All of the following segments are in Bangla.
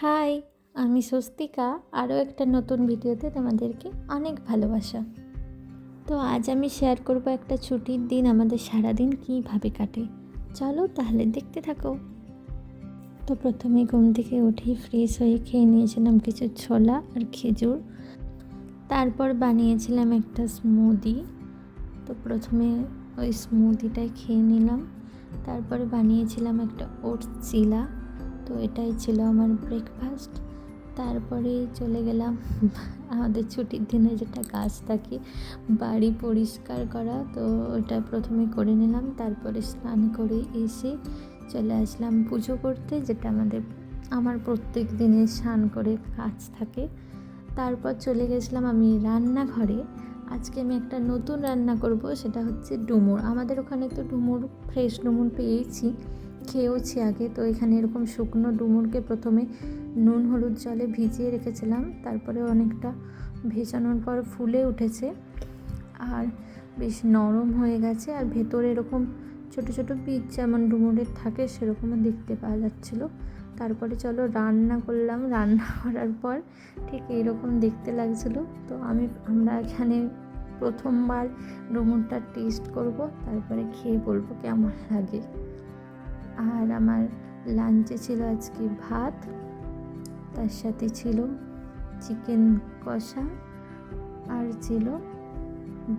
হাই, আমি স্বস্তিকা। আরও একটা নতুন ভিডিওতে তোমাদেরকে অনেক ভালোবাসা। তো আজ আমি শেয়ার করব একটা ছুটির দিন আমাদের সারাদিন কীভাবে কাটে। চলো তাহলে দেখতে থাকো। তো প্রথমে ঘুম থেকে উঠে ফ্রেশ হয়ে খেয়ে নিয়েছিলাম কিছু ছোলা আর খেজুর। তারপর বানিয়েছিলাম একটা স্মুদি। তো প্রথমে ওই স্মুদিটাই খেয়ে নিলাম। তারপরে বানিয়েছিলাম একটা ওটস চিলা। তো এটাই ছিল আমার ব্রেকফাস্ট। তারপরে চলে গেলাম আমাদের ছুটির দিনে যেটা কাজ থাকে বাড়ি পরিষ্কার করা। তো ওটা প্রথমে করে নিলাম, তারপরে স্নান করে এসে চলে আসলাম পুজো করতে, যেটা আমার প্রত্যেক দিনে স্নান করে কাজ থাকে। তারপর চলে গেছিলাম আমি রান্নাঘরে। আজকে আমি একটা নতুন রান্না করব, সেটা হচ্ছে ডুমুর। আমাদের ওখানে তো ডুমুর, ফ্রেশ ডুমুর পেয়েছি, খেয়েওছি আগে। তো এখানে এরকম শুকনো ডুমুরকে প্রথমে নুন হলুদ জলে ভিজিয়ে রেখেছিলাম, তারপরে অনেকটা ভেজানোর পর ফুলে উঠেছে আর বেশ নরম হয়ে গেছে। আর ভেতরে এরকম ছোটো ছোটো পিস যেমন ডুমুরের থাকে সেরকমও দেখতে পাওয়া যাচ্ছিলো। তারপরে চলো রান্না করলাম। রান্না করার পর ঠিক এইরকম দেখতে লাগছিলো। তো আমরা এখানে প্রথমবার ডুমুরটা টেস্ট করব, তারপরে খেয়ে বলবো কেমন লাগে। আর আমার লাঞ্চে ছিল আজকে ভাত, তার সাথে ছিল চিকেন কষা, আর ছিল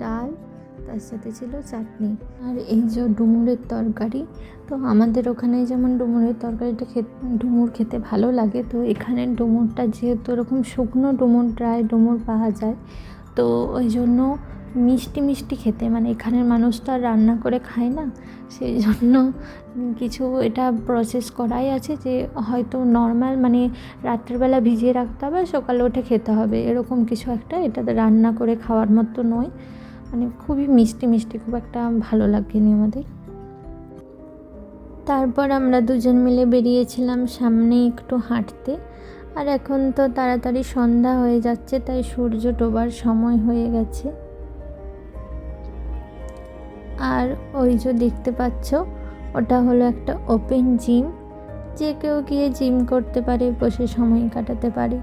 ডাল, তার সাথে ছিল চাটনি। আর এই যে ডুমুরের তরকারি, তো আমাদের ওখানে যেমন ডুমুরের তরকারিটা ডুমুর খেতে ভালো লাগে। তো এখানে ডুমুরটা যেহেতু এরকম শুকনো ডুমুর, ড্রাই ডুমুর পাওয়া যায়, তো ওই জন্য মিষ্টি মিষ্টি খেতে, মানে এখানের মানুষ তো আর রান্না করে খায় না, সেই জন্য কিছু এটা প্রসেস করাই আছে যে হয়তো নর্মাল মানে রাত্রেবেলা ভিজিয়ে রাখতে হবে, সকালে উঠে খেতে হবে, এরকম কিছু একটা। এটা রান্না করে খাওয়ার মতো নয়, মানে খুবই মিষ্টি মিষ্টি, খুব একটা ভালো লাগেনি আমাদের। তারপর আমরা দুজন মিলে বেরিয়েছিলাম সামনে একটু হাঁটতে। আর এখন তো তাড়াতাড়ি সন্ধ্যা হয়ে যাচ্ছে, তাই সূর্য ডোবার সময় হয়ে গেছে। আর ওই যে দেখতে পাচ্ছ, ওটা হলো একটা ওপেন জিম, যে কেউ গিয়ে জিম করতে পারে, বসে সময় কাটাতে পারে।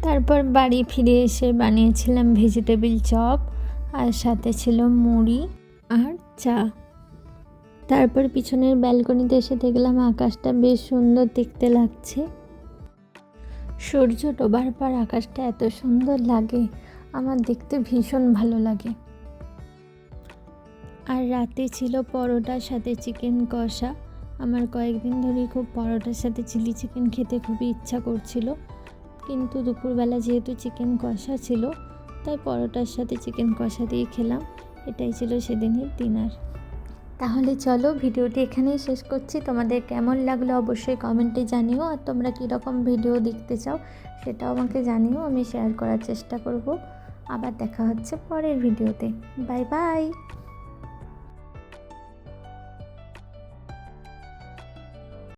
তারপর বাড়ি ফিরে এসে বানিয়েছিলাম ভেজিটেবিল চপ, আর সাথে ছিল মুড়ি আর চা। তারপর পিছনের ব্যালকনিতে এসে দেখলাম আকাশটা বেশ সুন্দর দেখতে লাগছে। সূর্য ডোবার পর আকাশটা এত সুন্দর লাগে, আমার দেখতে ভীষণ ভালো লাগে। আর রাতে ছিল পরোটার সাথে চিকেন কষা। আমার কয়েকদিন ধরেই খুব পরোটার সাথে চিলি চিকেন খেতে খুবই ইচ্ছা করছিল, কিন্তু দুপুরবেলা যেহেতু চিকেন কষা ছিল, তাই পরোটার সাথে চিকেন কষা দিয়ে খেলাম। এটাই ছিল সেদিনের ডিনার। তাহলে চলো ভিডিওটি এখানেই শেষ করছি। তোমাদের কেমন লাগলো অবশ্যই কমেন্টে জানিও, আর তোমরা কীরকম ভিডিও দেখতে চাও সেটাও আমাকে জানিও, আমি শেয়ার করার চেষ্টা করব। আবার দেখা হচ্ছে পরের ভিডিওতে। Bye bye.